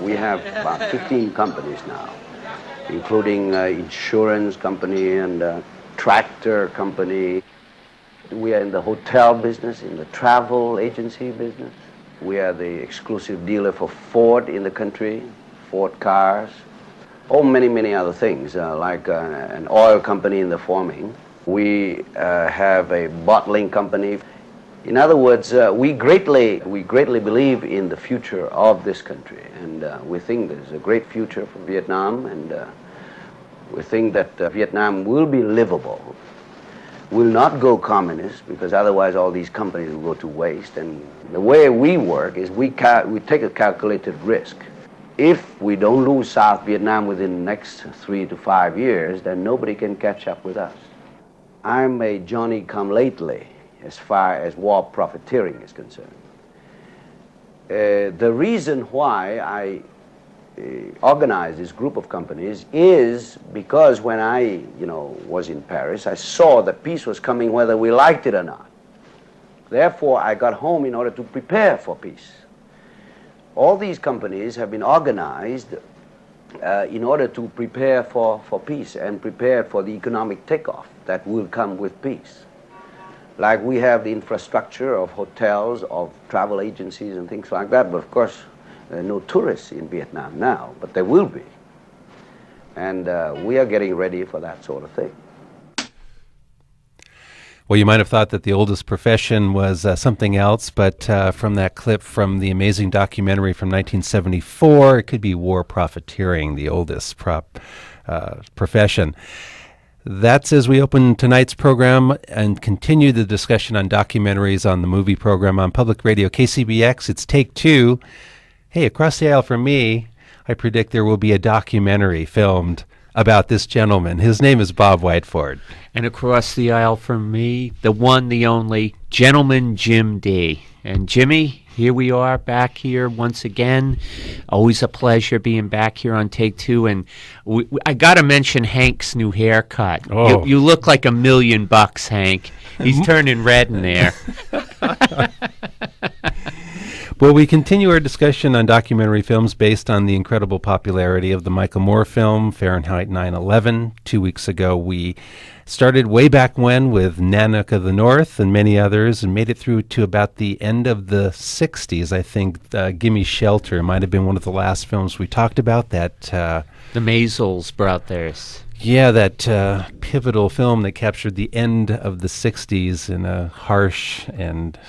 We have about 15 companies now, including insurance company and tractor company. We are in the hotel business, in the travel agency business. We are the exclusive dealer for Ford in the country, Ford cars. Oh, many other things, like an oil company in the forming. We have a bottling company. In other words, we greatly believe in the future of this country, and we think there's a great future for Vietnam, and we think that Vietnam will be livable, will not go communist, because otherwise all these companies will go to waste. And the way we work is we take a calculated risk. If we don't lose South Vietnam within the next 3 to 5 years, then nobody can catch up with us. I'm a Johnny-come-lately as far as war profiteering is concerned. The reason why I organized this group of companies is because when I was in Paris, I saw that peace was coming whether we liked it or not. Therefore, I got home in order to prepare for peace. All these companies have been organized in order to prepare for peace and prepare for the economic takeoff that will come with peace. Like we have the infrastructure of hotels, of travel agencies and things like that, but of course there are no tourists in Vietnam now, but there will be. And we are getting ready for that sort of thing. Well, you might have thought that the oldest profession was something else, but from that clip from the amazing documentary from 1974, it could be war profiteering, the oldest profession. That's as we open tonight's program and continue the discussion on documentaries on the movie program on Public Radio KCBX. It's Take Two. Hey, across the aisle from me, I predict there will be a documentary filmed about this gentleman. His name is Bob Whiteford. And across the aisle from me, the one, the only, gentleman Jim Dee. And Jimmy, here we are back here once again. Always a pleasure being back here on Take Two. And I got to mention Hank's new haircut. Oh. You look like $1 million, Hank. He's turning red in there. Well, we continue our discussion on documentary films based on the incredible popularity of the Michael Moore film, Fahrenheit 9/11. 2 weeks ago, we started way back when with Nanook of the North and many others and made it through to about the end of the 60s. I think Gimme Shelter might have been one of the last films we talked about. That the Maisels brothers. Yeah, that pivotal film that captured the end of the 60s in a harsh and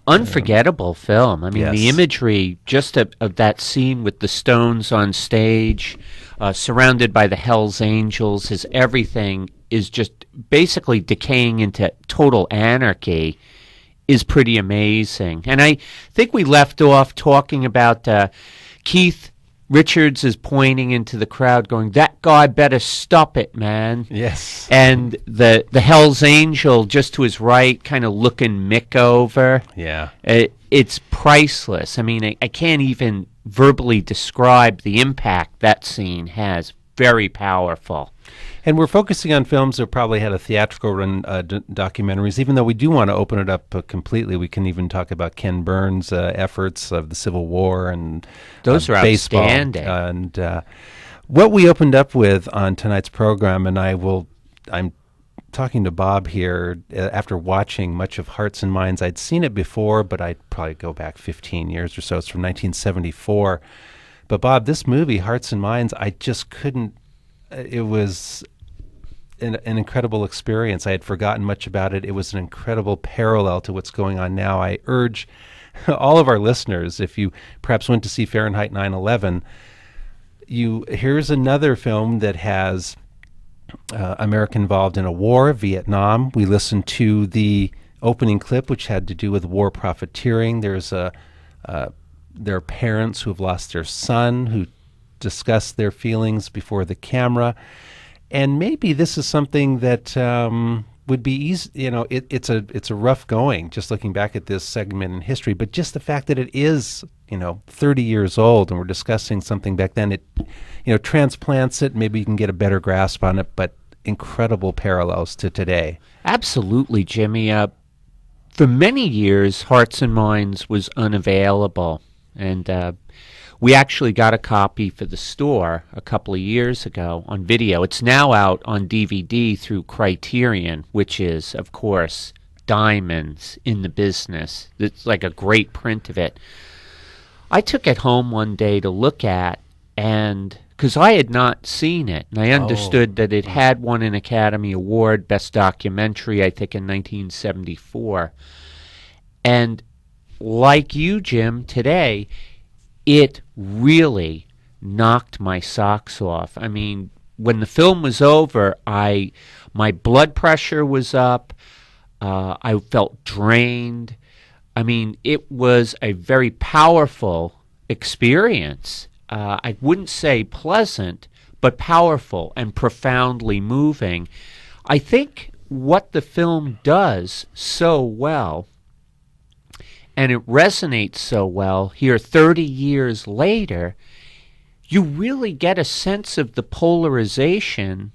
unforgettable film. I mean, yes. The imagery just of that scene with the Stones on stage, surrounded by the Hells Angels, as everything is just basically decaying into total anarchy, is pretty amazing. And I think we left off talking about Keith Richards is pointing into the crowd going, "That guy better stop it, man." Yes. And the Hell's Angel just to his right kind of looking Mick over. Yeah. It's priceless. I mean, I can't even verbally describe the impact that scene has. Very powerful. And we're focusing on films that probably had a theatrical run, documentaries, even though we do want to open it up completely. We can even talk about Ken Burns' efforts of the Civil War and those are baseball. Outstanding. And what we opened up with on tonight's program, and I'm talking to Bob here after watching much of Hearts and Minds. I'd seen it before, but I'd probably go back 15 years or so. It's from 1974. But Bob, this movie, Hearts and Minds, I just couldn't. It was an incredible experience. I had forgotten much about it. It was an incredible parallel to what's going on now. I urge all of our listeners, if you perhaps went to see Fahrenheit 9/11, here's another film that has America involved in a war, Vietnam. We listened to the opening clip, which had to do with war profiteering. There are parents who have lost their son who discuss their feelings before the camera. And maybe this is something that would be easy. It's a rough going, just looking back at this segment in history. But just the fact that it is, 30 years old and we're discussing something back then, it transplants it. Maybe you can get a better grasp on it, but incredible parallels to today. Absolutely, Jimmy. For many years, Hearts and Minds was unavailable. And We actually got a copy for the store a couple of years ago on video. It's now out on DVD through Criterion, which is, of course, diamonds in the business. It's like a great print of it. I took it home one day to look at, and because I had not seen it, and I understood that it had won an Academy Award, Best Documentary, I think in 1974. And like you, Jim, today, it really knocked my socks off. I mean, when the film was over, my blood pressure was up. I felt drained. I mean, it was a very powerful experience. I wouldn't say pleasant, but powerful and profoundly moving. I think what the film does so well, and it resonates so well here 30 years later, you really get a sense of the polarization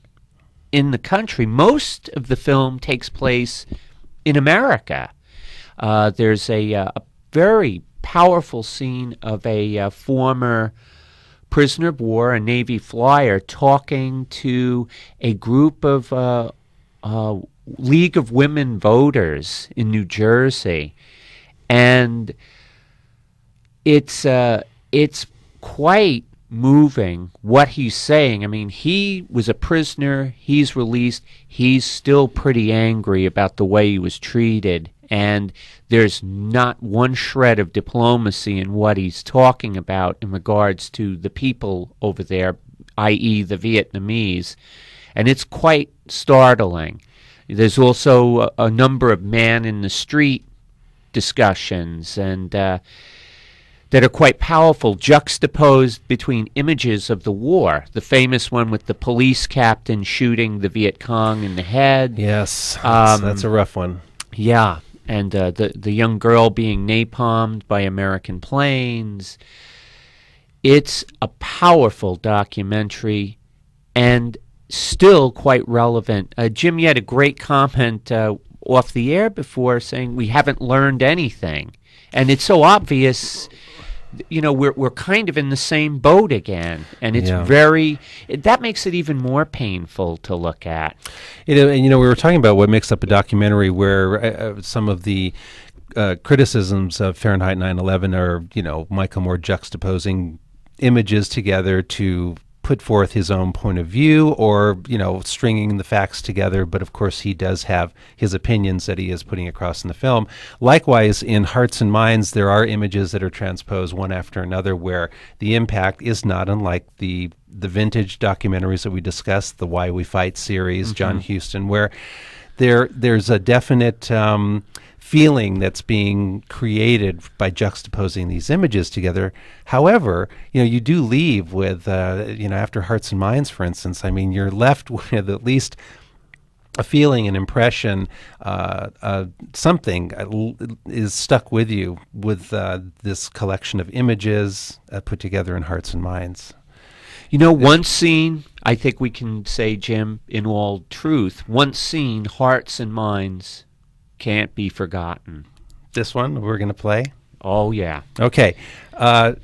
in the country. Most of the film takes place in America. There's a very powerful scene of a former prisoner of war, a Navy flyer, talking to a group of League of Women voters in New Jersey. And it's quite moving what he's saying. I mean, he was a prisoner, he's released, he's still pretty angry about the way he was treated, and there's not one shred of diplomacy in what he's talking about in regards to the people over there, i.e. the Vietnamese, and it's quite startling. There's also a number of man-in-the-street discussions and that are quite powerful, juxtaposed between images of the war. The famous one with the police captain shooting the Viet Cong in the head. Yes, that's a rough one. Yeah, and the young girl being napalmed by American planes. It's a powerful documentary and still quite relevant. Jim, you had a great comment off the air before saying we haven't learned anything. And it's so obvious, you know, we're kind of in the same boat again. And it's that makes it even more painful to look at. And, we were talking about what makes up a documentary where some of the criticisms of Fahrenheit 9/11 are, Michael Moore juxtaposing images together to put forth his own point of view or, stringing the facts together. But of course, he does have his opinions that he is putting across in the film. Likewise, in Hearts and Minds, there are images that are transposed one after another where the impact is not unlike the vintage documentaries that we discussed, the Why We Fight series, John Huston, where there's a definite feeling that's being created by juxtaposing these images together. However, you do leave with, after Hearts and Minds, for instance, I mean, you're left with at least a feeling, an impression, something is stuck with you with this collection of images put together in Hearts and Minds. One scene, I think we can say, Jim, in all truth, one scene, Hearts and Minds, can't be forgotten. This one we're going to play? Oh, yeah. Okay.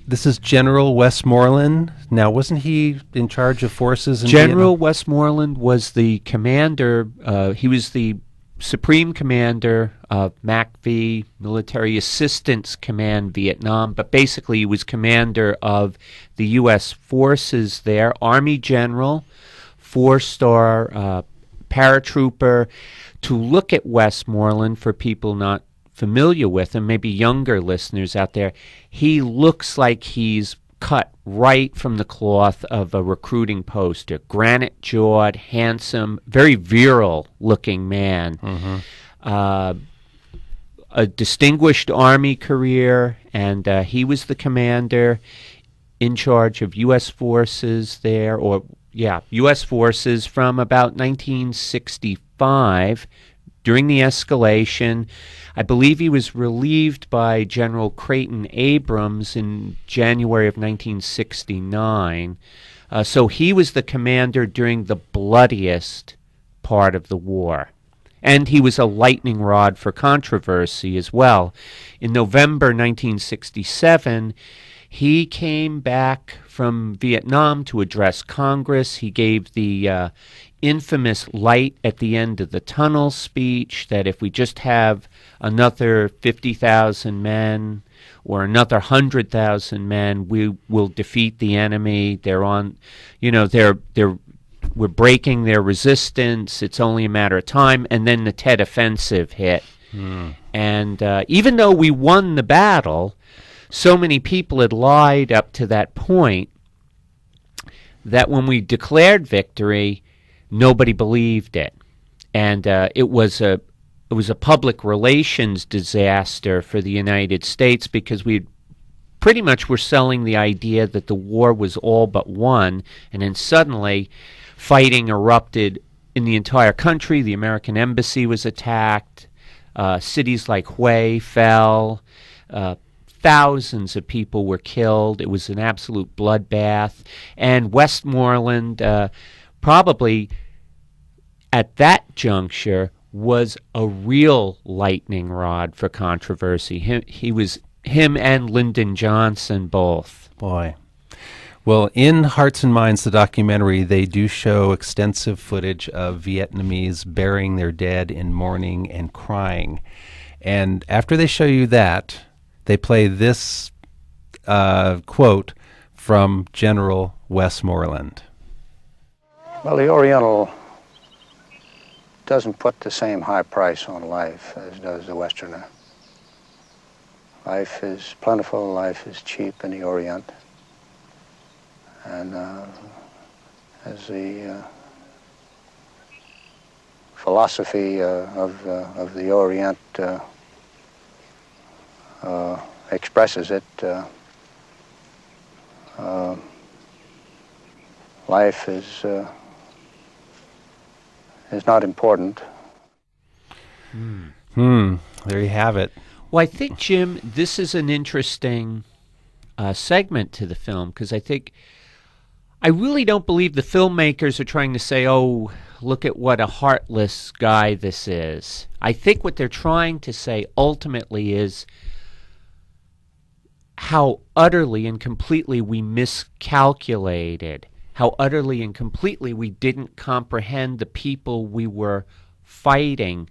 This is General Westmoreland. Now, wasn't he in charge of forces in General Vietnam? Westmoreland was the commander. He was the Supreme Commander of MACV, Military Assistance Command Vietnam, but basically he was commander of the U.S. forces there, Army General, 4-star paratrooper. To look at Westmoreland, for people not familiar with him, maybe younger listeners out there, he looks like he's cut right from the cloth of a recruiting poster. Granite-jawed, handsome, very virile-looking man. A distinguished Army career, and he was the commander in charge of U.S. forces there, U.S. forces from about 1965. During the escalation, I believe he was relieved by General Creighton Abrams in January of 1969. So he was the commander during the bloodiest part of the war. And he was a lightning rod for controversy as well. In November 1967, He came back from Vietnam to address Congress. He gave the infamous light at the end of the tunnel speech that if we just have another 50,000 men or another 100,000 men, we will defeat the enemy. They're on, we're breaking their resistance. It's only a matter of time. And then the Tet Offensive hit. And even though we won the battle, so many people had lied up to that point that when we declared victory, nobody believed it. And it was a public relations disaster for the United States because we pretty much were selling the idea that the war was all but won, and then suddenly fighting erupted in the entire country. The American embassy was attacked. Cities like Hue fell. Thousands of people were killed. It was an absolute bloodbath. And Westmoreland, probably at that juncture, was a real lightning rod for controversy. Him and Lyndon Johnson both. Boy. Well, in Hearts and Minds, the documentary, they do show extensive footage of Vietnamese burying their dead in mourning and crying. And after they show you that, they play this quote from General Westmoreland. Well, the Oriental doesn't put the same high price on life as does the Westerner. Life is plentiful, life is cheap in the Orient. And as the philosophy of the Orient expresses it, life is not important. There you have it. Well, I think, Jim, this is an interesting segment to the film because I really don't believe the filmmakers are trying to say, oh, look at what a heartless guy this is. I think what they're trying to say ultimately is how utterly and completely we miscalculated, how utterly and completely we didn't comprehend the people we were fighting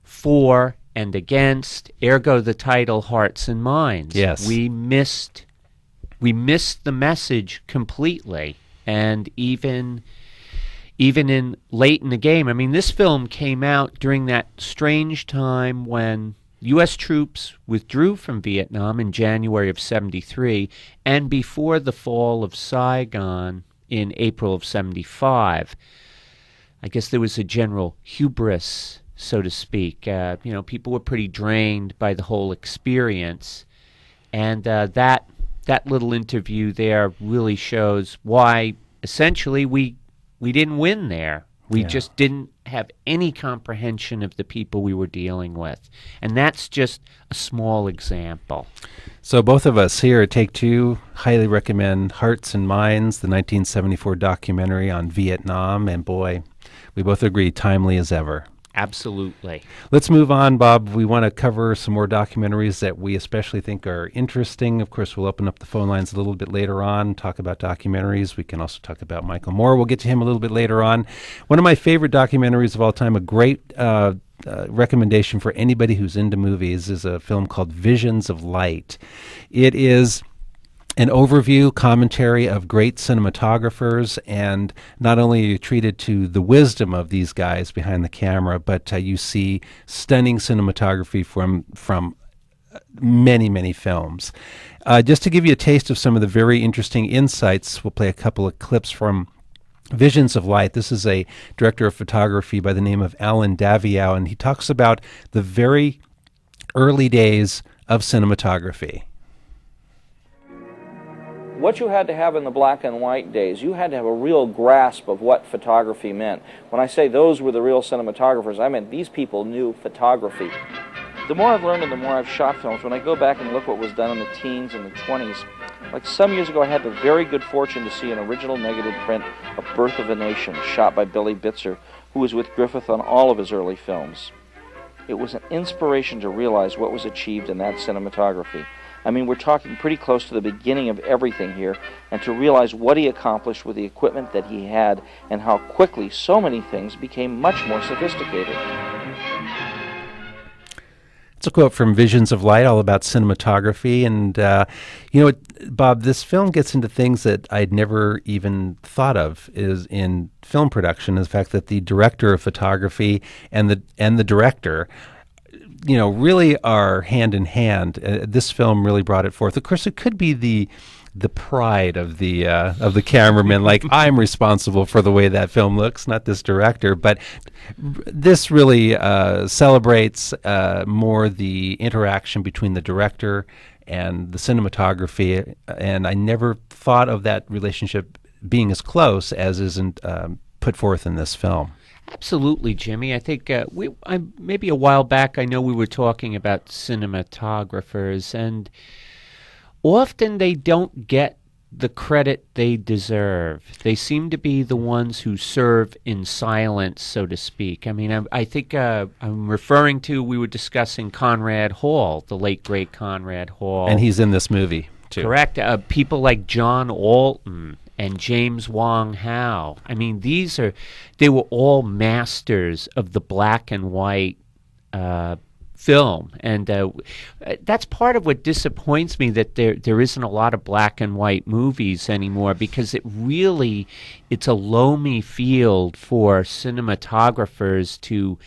for and against, ergo the title Hearts and Minds. Yes. We missed the message completely. And even in late in the game, I mean, this film came out during that strange time when U.S. troops withdrew from Vietnam in January of 73 and before the fall of Saigon in April of 75. I guess there was a general hubris, so to speak. People were pretty drained by the whole experience. And that little interview there really shows why essentially we didn't win there. We just didn't have any comprehension of the people we were dealing with. And that's just a small example. So both of us here at Take Two highly recommend Hearts and Minds, the 1974 documentary on Vietnam. And boy, we both agree, timely as ever. Absolutely. Let's move on, Bob. We want to cover some more documentaries that we especially think are interesting. Of course, we'll open up the phone lines a little bit later on, talk about documentaries. We can also talk about Michael Moore. We'll get to him a little bit later on. One of my favorite documentaries of all time, a great recommendation for anybody who's into movies, is a film called Visions of Light. It is an overview commentary of great cinematographers, and not only are you treated to the wisdom of these guys behind the camera, but you see stunning cinematography from many, many films. Just to give you a taste of some of the very interesting insights, we'll play a couple of clips from Visions of Light. This is a director of photography by the name of Alan Daviau, and he talks about the very early days of cinematography. What you had to have in the black and white days, you had to have a real grasp of what photography meant. When I say those were the real cinematographers, I meant these people knew photography. The more I've learned and the more I've shot films, when I go back and look what was done in the teens and the 20s, like some years ago I had the very good fortune to see an original negative print of Birth of a Nation, shot by Billy Bitzer, who was with Griffith on all of his early films. It was an inspiration to realize what was achieved in that cinematography. I mean, we're talking pretty close to the beginning of everything here, and to realize what he accomplished with the equipment that he had and how quickly so many things became much more sophisticated. It's a quote from Visions of Light, all about cinematography. And, you know, Bob, this film gets into things that I'd never even thought of is in film production, is the fact that the director of photography and the director, you know, really are hand in hand. This film really brought it forth. Of course, it could be the pride of the cameraman, like I'm responsible for the way that film looks, not this director. But this really celebrates more the interaction between the director and the cinematography, and I never thought of that relationship being as close as isn't put forth in this film. Absolutely, Jimmy. I think maybe a while back, I know we were talking about cinematographers, and often they don't get the credit they deserve. They seem to be the ones who serve in silence, so to speak. I mean, I think I'm referring to, we were discussing Conrad Hall, the late, great Conrad Hall. And he's in this movie, too. Correct. People like John Alton and James Wong Howe. I mean, they were all masters of the black and white film, and that's part of what disappoints me, that there isn't a lot of black and white movies anymore, because it's a loamy field for cinematographers to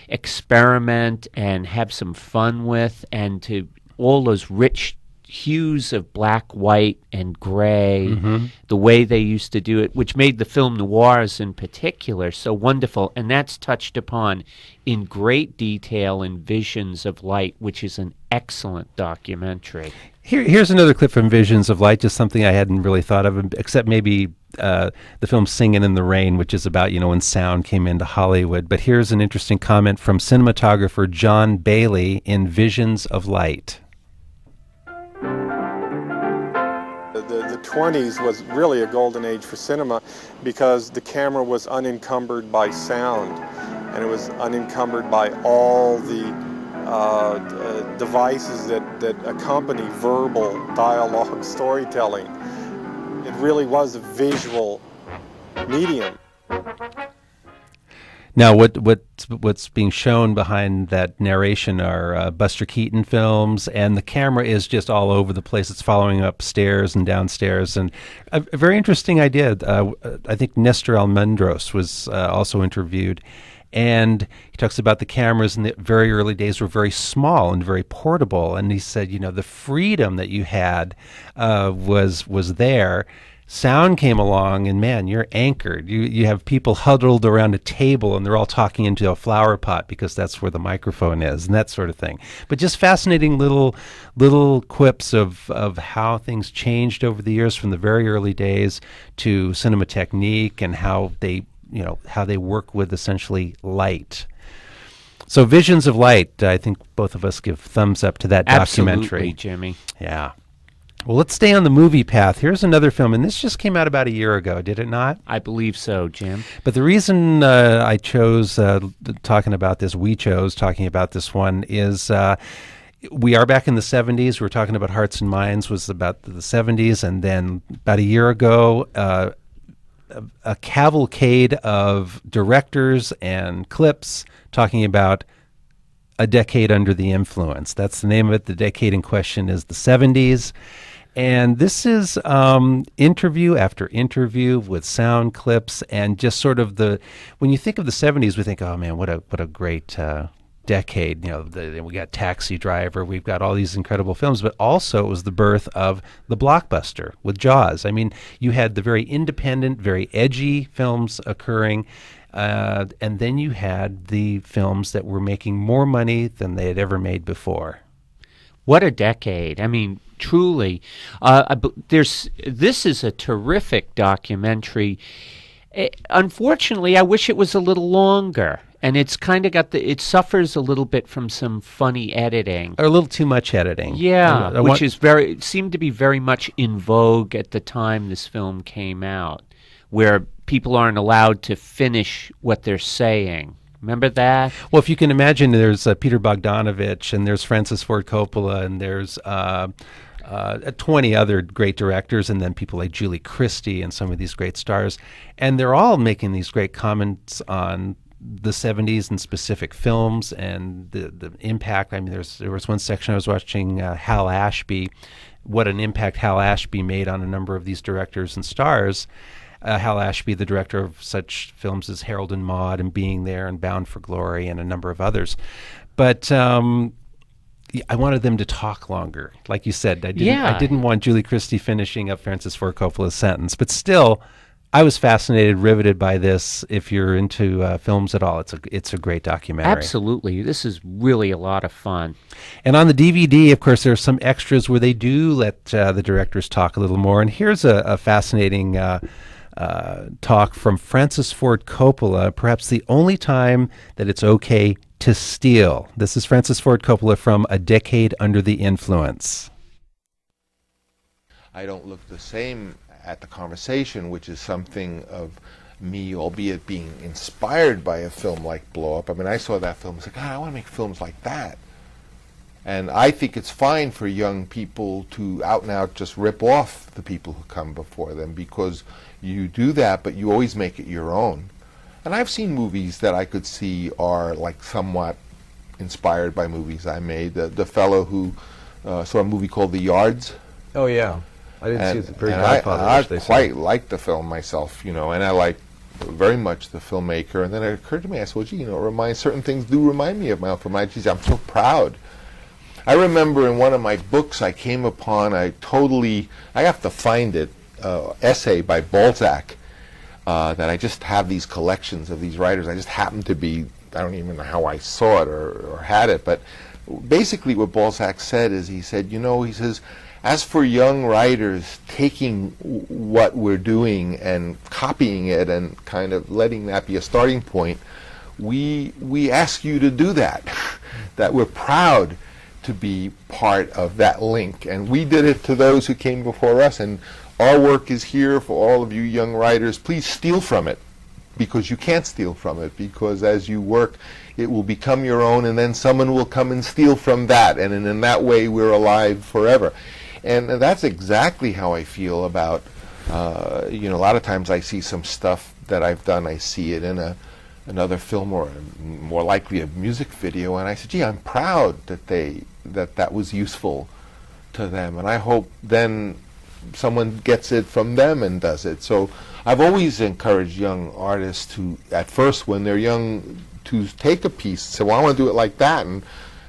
experiment and have some fun with, and to all those rich hues of black, white, and gray, the way they used to do it, which made the film noirs in particular so wonderful. And that's touched upon in great detail in Visions of Light, which is an excellent documentary. Here's another clip from Visions of Light, just something I hadn't really thought of, except maybe the film Singin' in the Rain, which is about, you know, when sound came into Hollywood. But here's an interesting comment from cinematographer John Bailey in Visions of Light. The 20s was really a golden age for cinema, because the camera was unencumbered by sound, and it was unencumbered by all the devices that accompany verbal dialogue storytelling. It really was a visual medium. Now, what's being shown behind that narration are Buster Keaton films, and the camera is just all over the place. It's following upstairs and downstairs, and a very interesting idea. I think Nestor Almendros was also interviewed, and he talks about the cameras in the very early days were very small and very portable, and he said, you know, the freedom that you had was there. Sound came along, and man, you're anchored. You have people huddled around a table, and they're all talking into a flower pot because that's where the microphone is, and that sort of thing. But just fascinating little quips of how things changed over the years, from the very early days to cinema technique, and how they work with essentially light. So Visions of Light, I think both of us give thumbs up to that documentary. Absolutely, Jimmy. Yeah. Well, let's stay on the movie path. Here's another film, and this just came out about a year ago, did it not? I believe so, Jim. But the reason I chose talking about this one is we are back in the 70s. We're talking about Hearts and Minds was about the 70s, and then about a year ago, a cavalcade of directors and clips talking about A Decade Under the Influence. That's the name of it. The decade in question is the 70s. And this is interview after interview with sound clips, and just sort of when you think of the 70s, we think, oh man, what a great decade. You know, we got Taxi Driver, we've got all these incredible films, but also it was the birth of the blockbuster with Jaws. I mean, you had the very independent, very edgy films occurring, and then you had the films that were making more money than they had ever made before. What a decade. I mean, truly. This is a terrific documentary. Unfortunately, I wish it was a little longer. And it's kind of it suffers a little bit from some funny editing. Or a little too much editing. Yeah, which seemed to be very much in vogue at the time this film came out, where people aren't allowed to finish what they're saying. Remember that? Well, if you can imagine, there's Peter Bogdanovich, and there's Francis Ford Coppola, and there's 20 other great directors, and then people like Julie Christie and some of these great stars. And they're all making these great comments on the 70s and specific films and the impact. I mean, there was one section I was watching, Hal Ashby, what an impact Hal Ashby made on a number of these directors and stars. Hal Ashby, the director of such films as Harold and Maude and Being There and Bound for Glory and a number of others. But I wanted them to talk longer. Like you said, I didn't want Julie Christie finishing up Francis Ford Coppola's sentence. But still, I was fascinated, riveted by this. If you're into films at all, it's a great documentary. Absolutely. This is really a lot of fun. And on the DVD, of course, there are some extras where they do let the directors talk a little more. And here's a fascinating talk from Francis Ford Coppola, perhaps the only time that it's okay to steal. This is Francis Ford Coppola from A Decade Under the Influence. I don't look the same at the conversation, which is something of me, albeit being inspired by a film like Blow Up. I mean, I saw that film and said, God, I want to make films like that. And I think it's fine for young people to out and out just rip off the people who come before them, because you do that, but you always make it your own. And I've seen movies that I could see are like somewhat inspired by movies I made. The fellow who saw a movie called The Yards. Oh, yeah. I didn't see it. The Pretty Godfather. I quite liked the film myself, and I like very much the filmmaker. And then it occurred to me, I said, well, gee, certain things do remind me of my own film. I'm so proud. I remember in one of my books I came upon I have to find it, essay by Balzac, that I just have these collections of these writers. I just happen to be, I don't even know how I saw it or had it, but basically what Balzac said is, he said, he says, as for young writers taking what we're doing and copying it and kind of letting that be a starting point, we ask you to do that, that we're proud to be part of that link. And we did it to those who came before us, and our work is here for all of you young writers. Please steal from it, because you can't steal from it, because as you work, it will become your own, and then someone will come and steal from that, and in that way we're alive forever. And that's exactly how I feel about, a lot of times I see some stuff that I've done, I see it in another film, or more likely a music video, and I said, gee, I'm proud that that was useful to them, and I hope then someone gets it from them and does it. So I've always encouraged young artists to, at first when they're young, to take a piece, say, well, I want to do it like that, and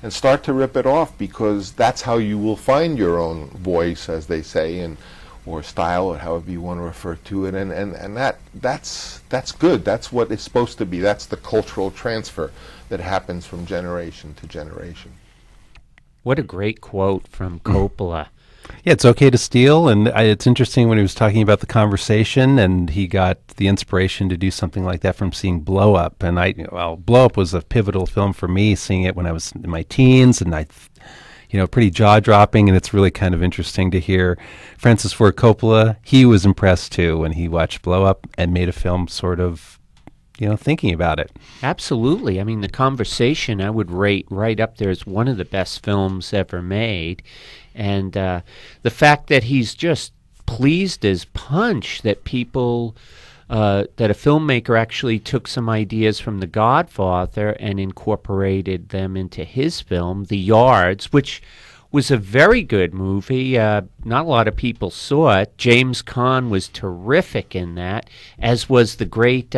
start to rip it off, because that's how you will find your own voice, as they say, or style, or however you want to refer to it, and that's good. That's what it's supposed to be. That's the cultural transfer that happens from generation to generation. What a great quote from Coppola. Yeah, it's okay to steal, and it's interesting when he was talking about the conversation, and he got the inspiration to do something like that from seeing Blow Up. And Blow Up was a pivotal film for me, seeing it when I was in my teens, and pretty jaw-dropping, and it's really kind of interesting to hear Francis Ford Coppola. He was impressed too when he watched Blow Up and made a film sort of, thinking about it. Absolutely. I mean, The Conversation I would rate right up there as one of the best films ever made. And the fact that he's just pleased as punch that people, that a filmmaker actually took some ideas from The Godfather and incorporated them into his film, The Yards, which was a very good movie. Not a lot of people saw it. James Caan was terrific in that, as was the great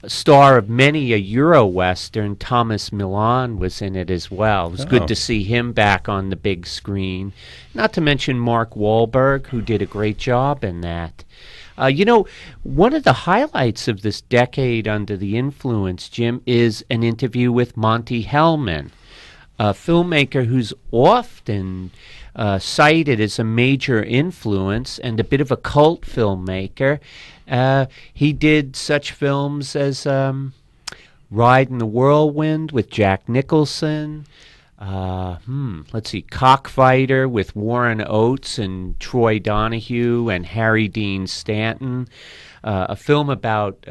star of many a Euro-Western, Thomas Milan, was in it as well. It was good to see him back on the big screen. Not to mention Mark Wahlberg, who did a great job in that. One of the highlights of this Decade Under the Influence, Jim, is an interview with Monty Hellman, a filmmaker who's often cited as a major influence and a bit of a cult filmmaker. He did such films as Ride in the Whirlwind with Jack Nicholson. Let's see, Cockfighter with Warren Oates and Troy Donahue and Harry Dean Stanton. A film about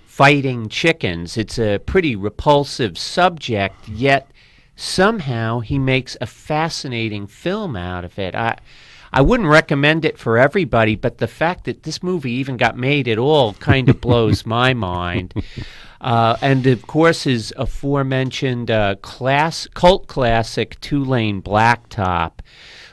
fighting chickens. It's a pretty repulsive subject, yet somehow he makes a fascinating film out of it. I wouldn't recommend it for everybody, but the fact that this movie even got made at all kind of blows my mind. And of course, his aforementioned cult classic Two-Lane Blacktop,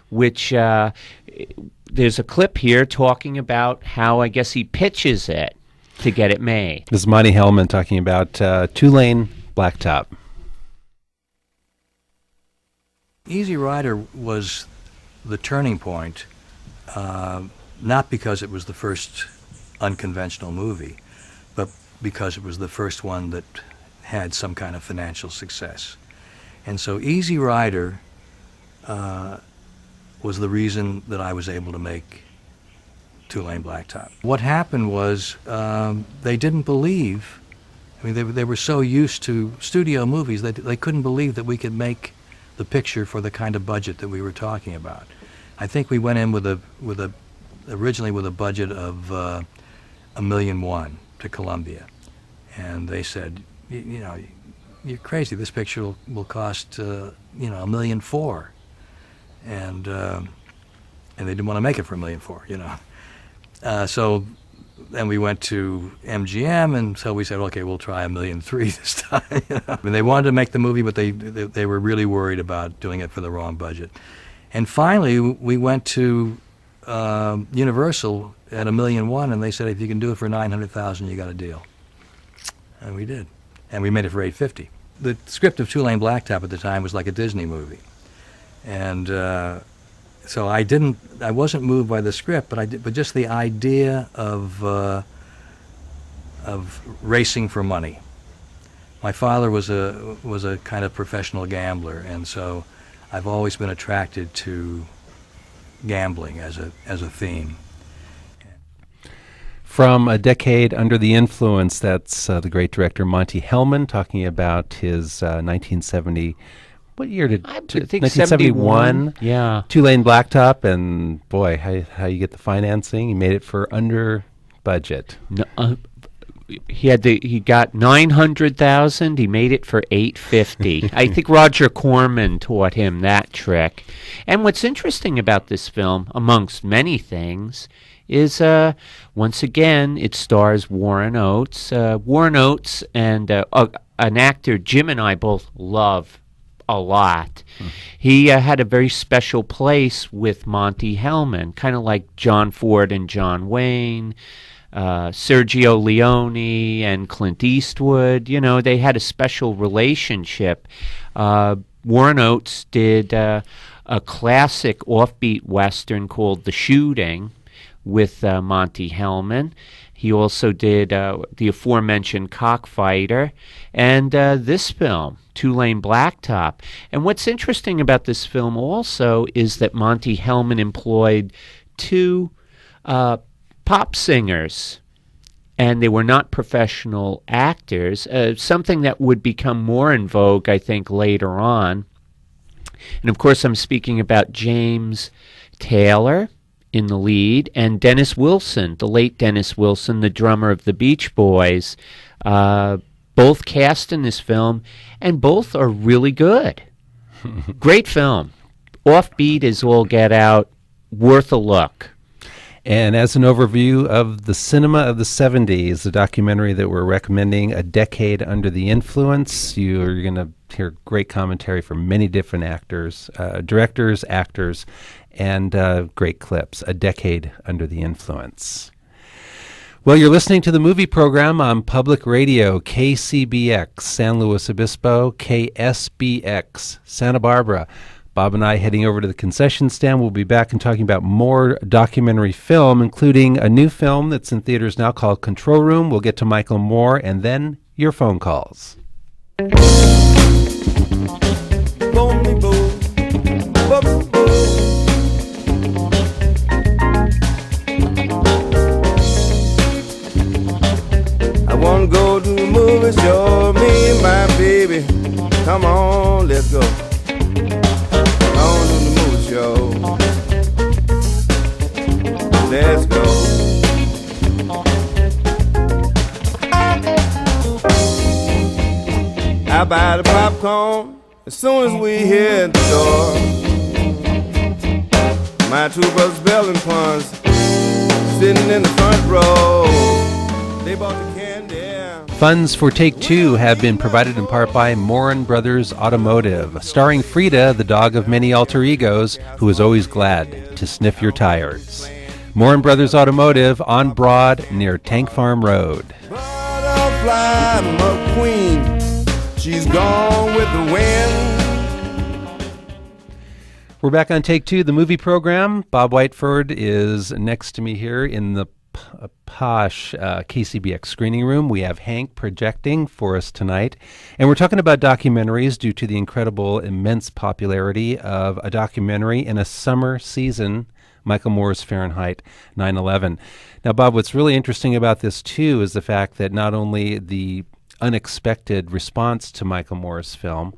which there's a clip here talking about how I guess he pitches it to get it made. This is Monty Hellman talking about Two-Lane Blacktop. Easy Rider was the turning point, not because it was the first unconventional movie, but because it was the first one that had some kind of financial success. And so Easy Rider was the reason that I was able to make Two-Lane Blacktop. What happened was they didn't believe, I mean, they were so used to studio movies that they couldn't believe that we could make the picture for the kind of budget that we were talking about. I think we went in originally with a budget of $1.1 million to Columbia, and they said, you know, you're crazy. This picture will cost $1.4 million, and they didn't want to make it for $1.4 million, you know. So then we went to MGM, and so we said, okay, we'll try $1.3 million this time. You know? I mean, they wanted to make the movie, but they were really worried about doing it for the wrong budget. And finally, we went to Universal at $1.1 million, and they said, if you can do it for $900,000, you got a deal. And we did. And we made it for $850,000. The script of Two-Lane Blacktop at the time was like a Disney movie. And so I wasn't moved by the script, but just the idea of racing for money. My father was a kind of professional gambler, and so I've always been attracted to gambling as a theme. From A Decade Under the Influence, that's the great director Monty Hellman talking about his 1970. What year did I think 1971? 71. Yeah. Two-Lane Blacktop, and boy, how you get the financing? He made it for under budget. No, he got $900,000. He made it for $850,000. I think Roger Corman taught him that trick. And what's interesting about this film, amongst many things, is once again it stars Warren Oates. Warren Oates and an actor Jim and I both love a lot. He had a very special place with Monty Hellman, kind of like John Ford and John Wayne, Sergio Leone and Clint Eastwood. You know, they had a special relationship. Warren Oates did a classic offbeat Western called The Shooting with Monty Hellman. He also did the aforementioned Cockfighter and this film, Two-Lane Blacktop. And what's interesting about this film also is that Monty Hellman employed two pop singers, and they were not professional actors, something that would become more in vogue, I think, later on. And of course, I'm speaking about James Taylor in the lead, and Dennis Wilson, the late Dennis Wilson, the drummer of the Beach Boys, both cast in this film, and both are really good. Great film. Offbeat as all get out, worth a look. And as an overview of the cinema of the 70s, the documentary that we're recommending, A Decade Under the Influence, you're going to hear great commentary from many different actors, directors, actors, and great clips. A Decade Under the Influence. Well, you're listening to the movie program on Public Radio, KCBX, San Luis Obispo, KSBX, Santa Barbara. Bob and I heading over to the concession stand. We'll be back and talking about more documentary film, including a new film that's in theaters now called Control Room. We'll get to Michael Moore and then your phone calls. I wanna go to the movie show, me and my baby. Come on, let's go. On to the movie show. Let's go. I buy the popcorn As soon as we hit the door, my two brothers, Bill and Pons, sitting in the front row. They bought the candy. Funds for Take Two have been provided in part by Morin Brothers Automotive, starring Frida, the dog of many alter egos, who is always glad to sniff your tires. Morin Brothers Automotive on Broad near Tank Farm Road. Butterfly McQueen, she's gone with the wind. We're back on Take Two, the movie program. Bob Whiteford is next to me here in the posh KCBX screening room. We have Hank projecting for us tonight. And we're talking about documentaries due to the incredible, immense popularity of a documentary in a summer season, Michael Moore's Fahrenheit 9/11. Now, Bob, what's really interesting about this, too, is the fact that not only the unexpected response to Michael Moore's film,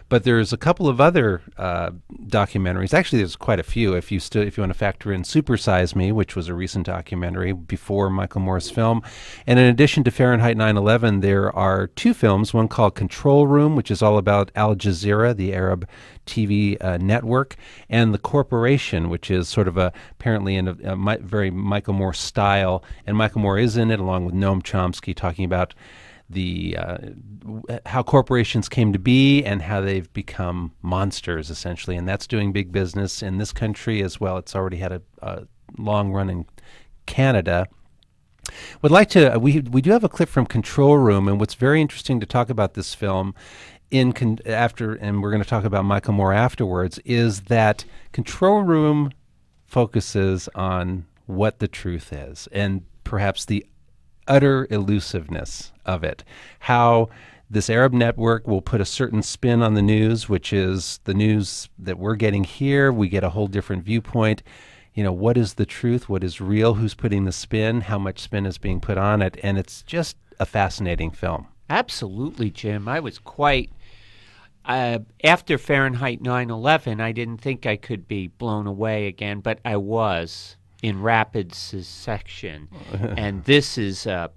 but there's a couple of other documentaries. Actually, there's quite a few. If you want to factor in Super Size Me, which was a recent documentary before Michael Moore's film, and in addition to Fahrenheit 9/11, there are two films. One called Control Room, which is all about Al Jazeera, the Arab TV network, and The Corporation, which is sort of apparently in a very Michael Moore style. And Michael Moore is in it, along with Noam Chomsky, talking about the how corporations came to be and how they've become monsters, essentially. And that's doing big business in this country as well. It's already had a long run in Canada. Would like to, we do have a clip from Control Room, and what's very interesting to talk about this film and we're going to talk about Michael Moore afterwards, is that Control Room focuses on what the truth is and perhaps the utter elusiveness of it. How this Arab network will put a certain spin on the news, which is the news that we're getting here. We get a whole different viewpoint. You know, what is the truth? What is real? Who's putting the spin? How much spin is being put on it? And it's just a fascinating film. Absolutely, Jim. I was quite... after Fahrenheit 9/11, I didn't think I could be blown away again, but I was in rapid succession. And this is an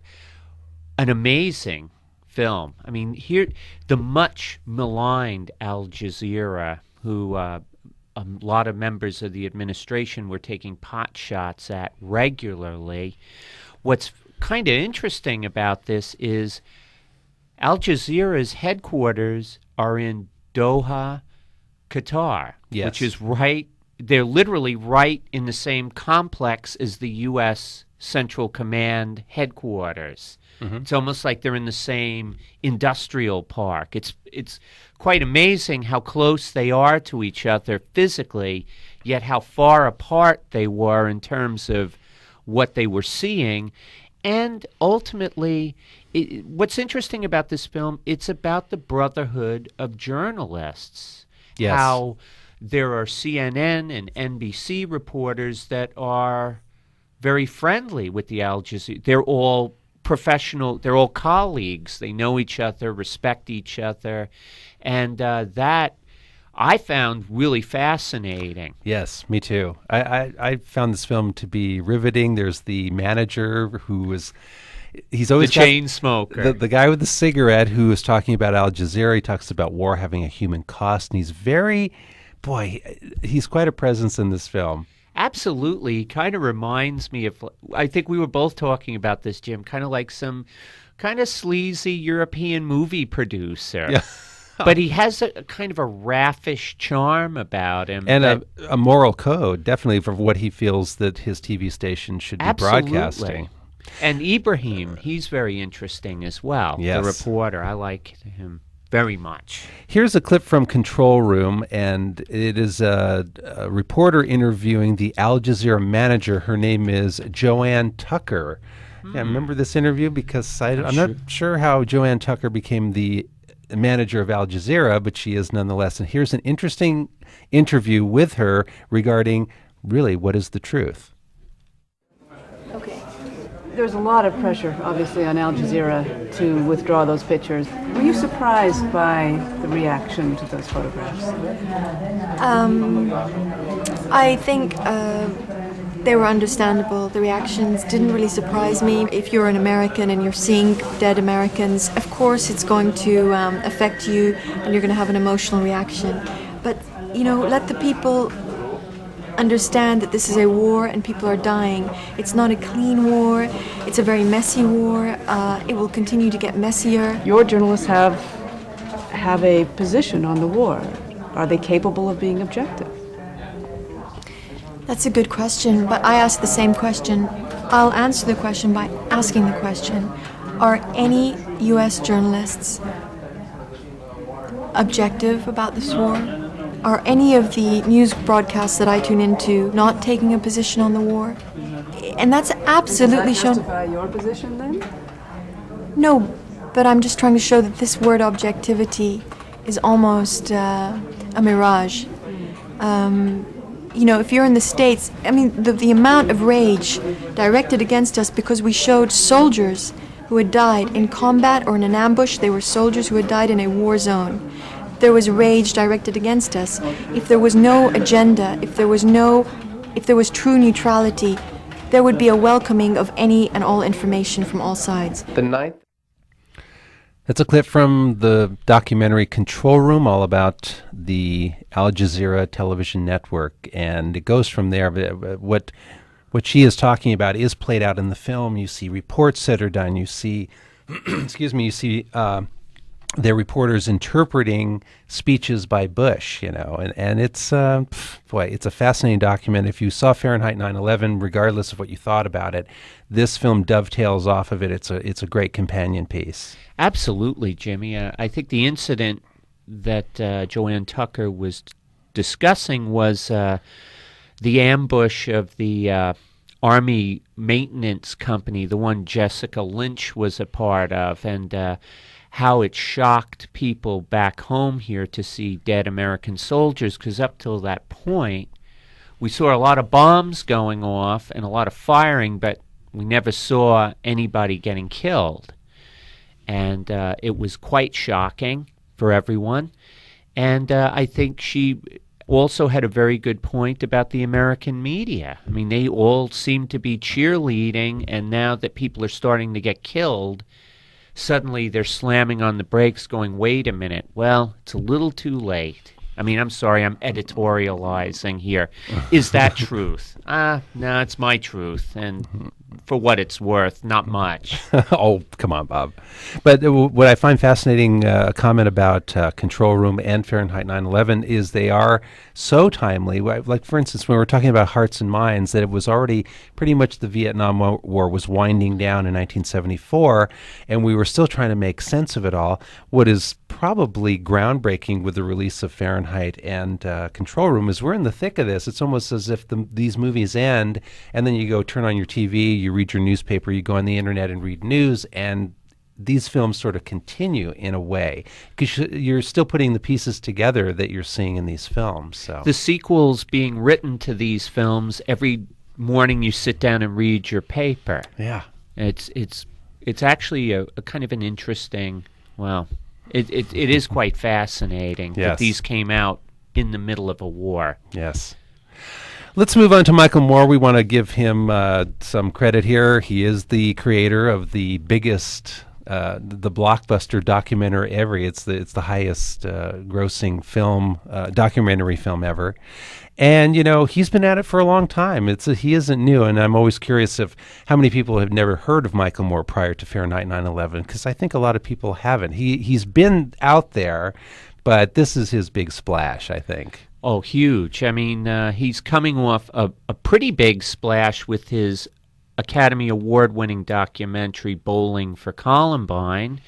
amazing film. I mean, here, the much maligned Al Jazeera, who a lot of members of the administration were taking pot shots at regularly. What's kind of interesting about this is Al Jazeera's headquarters are in Doha, Qatar, yes, which is right, they're literally right in the same complex as the U.S. Central Command headquarters. Mm-hmm. It's almost like they're in the same industrial park. It's quite amazing how close they are to each other physically, yet how far apart they were in terms of what they were seeing. And ultimately, what's interesting about this film, it's about the brotherhood of journalists. Yes. How there are CNN and NBC reporters that are very friendly with the Al Jazeera. They're all professional, they're all colleagues. They know each other, respect each other. And that I found really fascinating. Yes, me too. I found this film to be riveting. There's the manager who is, he's always the chain smoker. The guy with the cigarette who is talking about Al Jazeera. He talks about war having a human cost, and he's quite a presence in this film. Absolutely. He kind of reminds me of, I think we were both talking about this, Jim, kind of like some kind of sleazy European movie producer. Yeah. But he has a kind of a raffish charm about him. And a moral code, definitely, for what he feels that his TV station should be broadcasting. And Ibrahim, he's very interesting as well, yes, the reporter. I like him very much. Here's a clip from Control Room, and it is a reporter interviewing the Al Jazeera manager. Her name is Joanne Tucker. Yeah, remember this interview? Because I'm not sure how Joanne Tucker became the manager of Al Jazeera, but she is nonetheless. And here's an interesting interview with her regarding, really, what is the truth? Okay. There's a lot of pressure, obviously, on Al Jazeera to withdraw those pictures. Were you surprised by the reaction to those photographs? I think They were understandable. The reactions didn't really surprise me. If you're an American and you're seeing dead Americans, of course it's going to affect you and you're going to have an emotional reaction. But, let the people understand that this is a war and people are dying. It's not a clean war. It's a very messy war. It will continue to get messier. Your journalists have a position on the war. Are they capable of being objective? That's a good question, but I ask the same question. I'll answer the question by asking the question. Are any U.S. journalists objective about this war? Are any of the news broadcasts that I tune into not taking a position on the war? And that's absolutely shown. Does that justify your position then? No, but I'm just trying to show that this word objectivity is almost a mirage. If you're in the States, the amount of rage directed against us because we showed soldiers who had died in combat or in an ambush. They were soldiers who had died in a war zone. There was rage directed against us. If there was no agenda, if there was true neutrality, there would be a welcoming of any and all information from all sides. The ninth. That's a clip from the documentary Control Room, all about the Al Jazeera television network, and it goes from there. What she is talking about is played out in the film. You see reports that are done. You see, you see their reporters interpreting speeches by Bush, and it's it's a fascinating document. If you saw Fahrenheit 9/11, regardless of what you thought about it, this film dovetails off of it. It's a great companion piece. Absolutely, Jimmy. I think the incident that Joanne Tucker was discussing was the ambush of the Army maintenance company, the one Jessica Lynch was a part of, and how it shocked people back home here to see dead American soldiers, because up till that point, we saw a lot of bombs going off and a lot of firing, but we never saw anybody getting killed. And it was quite shocking for everyone. And I think she also had a very good point about the American media. They all seem to be cheerleading, and now that people are starting to get killed, suddenly they're slamming on the brakes going, wait a minute, well, it's a little too late. I'm sorry, I'm editorializing here. Is that truth? No, it's my truth, and for what it's worth, not much. Oh, come on, Bob. But what I find fascinating, a comment about Control Room and Fahrenheit 9/11, is they are so timely. Like, for instance, when we're talking about Hearts and Minds, that it was already pretty much the Vietnam War was winding down in 1974, and we were still trying to make sense of it all. What is probably groundbreaking with the release of Fahrenheit and Control Room is we're in the thick of this. It's almost as if these movies end, and then you go turn on your TV, you read your newspaper, you go on the internet and read news, and these films sort of continue in a way, because you're still putting the pieces together that you're seeing in these films. So the sequels being written to these films, every morning you sit down and read your paper. Yeah, it's actually a kind of an interesting, it is quite fascinating that these came out in the middle of a war. Yes. Let's move on to Michael Moore. We want to give him some credit here. He is the creator of the biggest, the blockbuster documentary ever. It's the highest grossing film, documentary film ever. And, he's been at it for a long time. He isn't new, and I'm always curious of how many people have never heard of Michael Moore prior to Fahrenheit 9/11, because I think a lot of people haven't. He's been out there, but this is his big splash, I think. Oh, huge. He's coming off a pretty big splash with his Academy Award-winning documentary, Bowling for Columbine,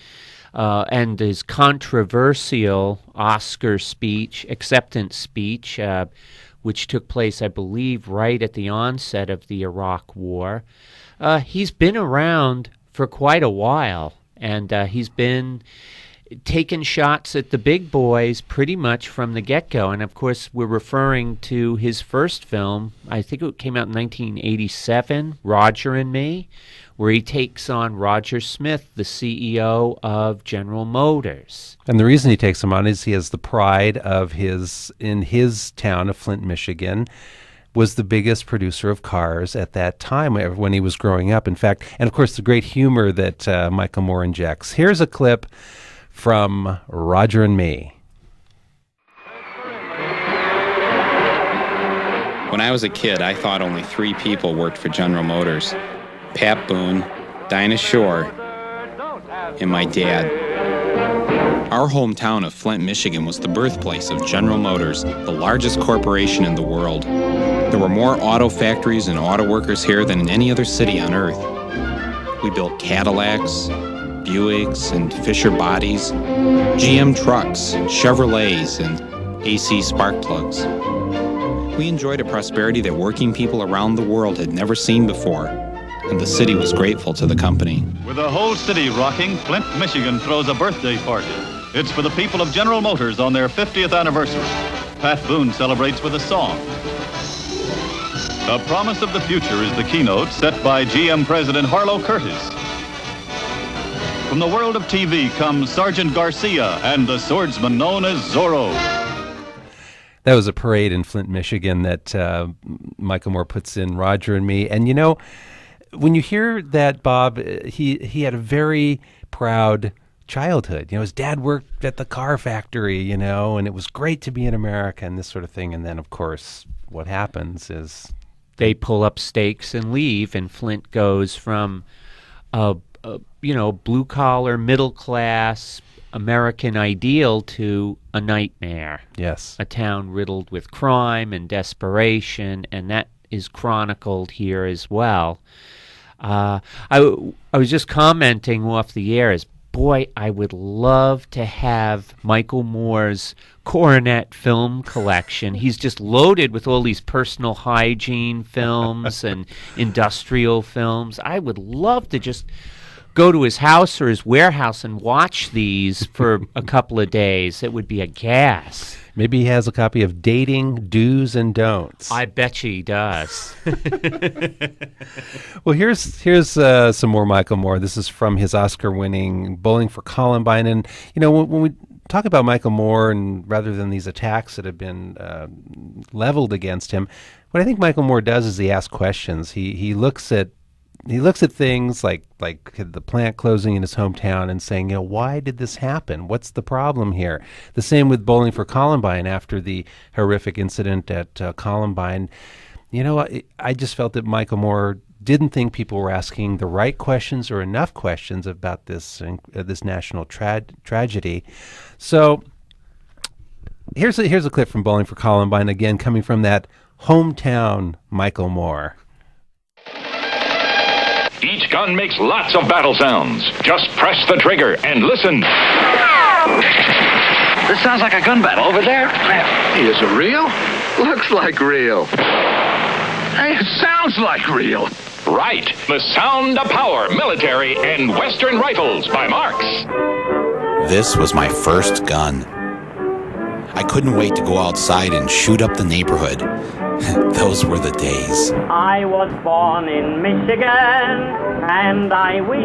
and his controversial Oscar speech, acceptance speech, which took place, I believe, right at the onset of the Iraq War. He's been around for quite a while, and he's been taken shots at the big boys pretty much from the get-go. And, of course, we're referring to his first film, I think it came out in 1987, Roger and Me, where he takes on Roger Smith, the CEO of General Motors. And the reason he takes him on is he has the pride of in his town of Flint, Michigan, was the biggest producer of cars at that time when he was growing up. In fact, and of course, the great humor that Michael Moore injects. Here's a clip from Roger and Me. When I was a kid, I thought only 3 people worked for General Motors: Pat Boone, Dinah Shore, and my dad. Our hometown of Flint, Michigan was the birthplace of General Motors, the largest corporation in the world. There were more auto factories and auto workers here than in any other city on earth. We built Cadillacs, Buicks, and Fisher bodies, GM trucks, Chevrolets, and AC spark plugs. We enjoyed a prosperity that working people around the world had never seen before, and the city was grateful to the company. With the whole city rocking, Flint, Michigan throws a birthday party. It's for the people of General Motors on their 50th anniversary. Pat Boone celebrates with a song. The promise of the future is the keynote set by GM President Harlow Curtis. From the world of TV comes Sergeant Garcia and the swordsman known as Zorro. That was a parade in Flint, Michigan that Michael Moore puts in Roger and Me. And, you know, when you hear that, Bob, he had a very proud childhood. You know, his dad worked at the car factory, you know, and it was great to be in America and this sort of thing. And then, of course, what happens is they pull up stakes and leave, and Flint goes from a blue-collar, middle-class American ideal to a nightmare. Yes. A town riddled with crime and desperation, and that is chronicled here as well. I was just commenting off the air as, boy, I would love to have Michael Moore's Coronet film collection. He's just loaded with all these personal hygiene films and industrial films. I would love to just go to his house or his warehouse and watch these for a couple of days. It would be a gas. Maybe he has a copy of Dating Do's and Don'ts. I bet you he does. Well, here's some more Michael Moore. This is from his Oscar-winning Bowling for Columbine. And, you know, when we talk about Michael Moore, and rather than these attacks that have been leveled against him, what I think Michael Moore does is he asks questions. He looks at things like the plant closing in his hometown and saying, you know, why did this happen? What's the problem here? The same with Bowling for Columbine after the horrific incident at Columbine. You know, I just felt that Michael Moore didn't think people were asking the right questions or enough questions about this national tragedy. So here's a clip from Bowling for Columbine, again coming from that hometown Michael Moore. Each gun makes lots of battle sounds. Just press the trigger and listen. This sounds like a gun battle over there. Hey, is it real? Looks like real. Hey, it sounds like real. Right. The Sound of Power, Military and Western Rifles by Marks. This was my first gun. I couldn't wait to go outside and shoot up the neighborhood. Those were the days. I was born in Michigan, and I wish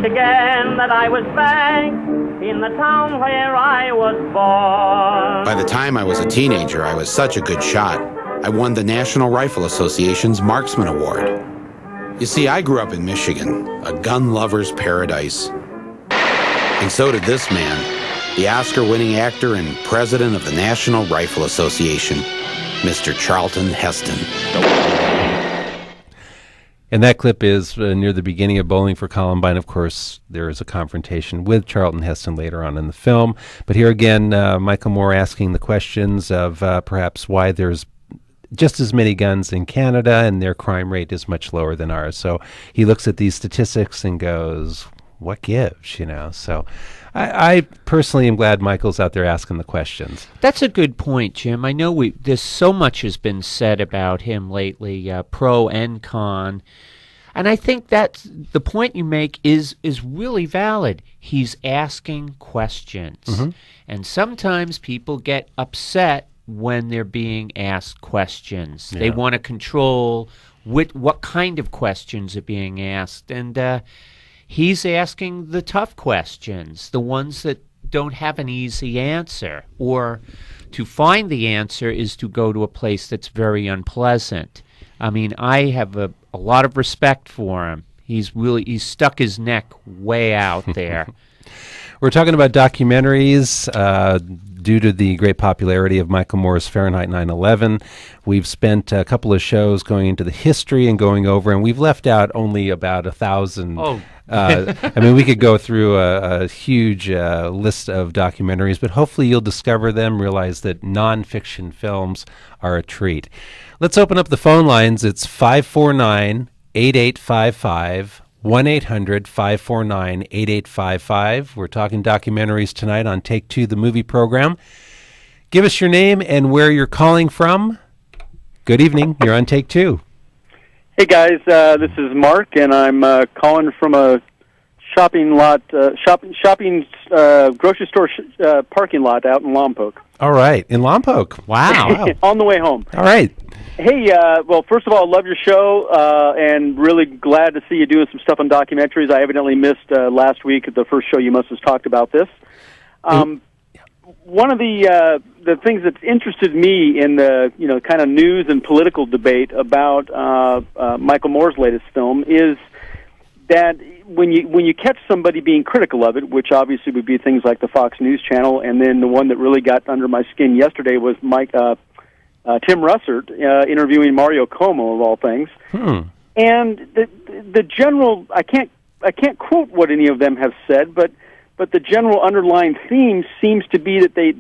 again that I was back in the town where I was born. By the time I was a teenager, I was such a good shot. I won the National Rifle Association's Marksman Award. You see, I grew up in Michigan, a gun lover's paradise. And so did this man, the Oscar-winning actor and president of the National Rifle Association, Mr. Charlton Heston. And that clip is near the beginning of Bowling for Columbine. Of course, there is a confrontation with Charlton Heston later on in the film. But here again, Michael Moore asking the questions of perhaps why there's just as many guns in Canada and their crime rate is much lower than ours. So he looks at these statistics and goes, what gives, you know? So I personally am glad Michael's out there asking the questions. That's a good point, Jim. I know there's so much has been said about him lately, pro and con. And I think that the point you make is really valid. He's asking questions. Mm-hmm. And sometimes people get upset when they're being asked questions. Yeah. They want to control what kind of questions are being asked. And he's asking the tough questions, the ones that don't have an easy answer, or to find the answer is to go to a place that's very unpleasant. I mean, I have a lot of respect for him. He's stuck his neck way out there. We're talking about documentaries due to the great popularity of Michael Moore's Fahrenheit 9/11. We've spent a couple of shows going into the history and going over, and we've left out only about 1,000. Oh. I mean, we could go through a huge list of documentaries, but hopefully you'll discover them, realize that nonfiction films are a treat. Let's open up the phone lines. It's 549-8855. 1-800-549-8855. We're talking documentaries tonight on Take Two, the movie program. Give us your name and where you're calling from. Good evening. You're on Take Two. Hey, guys. This is Mark, and I'm calling from a shopping lot, grocery store parking lot out in Lompoc. All right. In Lompoc. Wow. On the way home. All right. Hey, well, first of all, I love your show, and really glad to see you doing some stuff on documentaries. I evidently missed last week at the first show. You must have talked about this. One of the things that's interested me in the kind of news and political debate about Michael Moore's latest film is that when you catch somebody being critical of it, which obviously would be things like the Fox News Channel, and then the one that really got under my skin yesterday was Tim Russert interviewing Mario Como of all things, and the general I can't quote what any of them have said, but the general underlying theme seems to be that they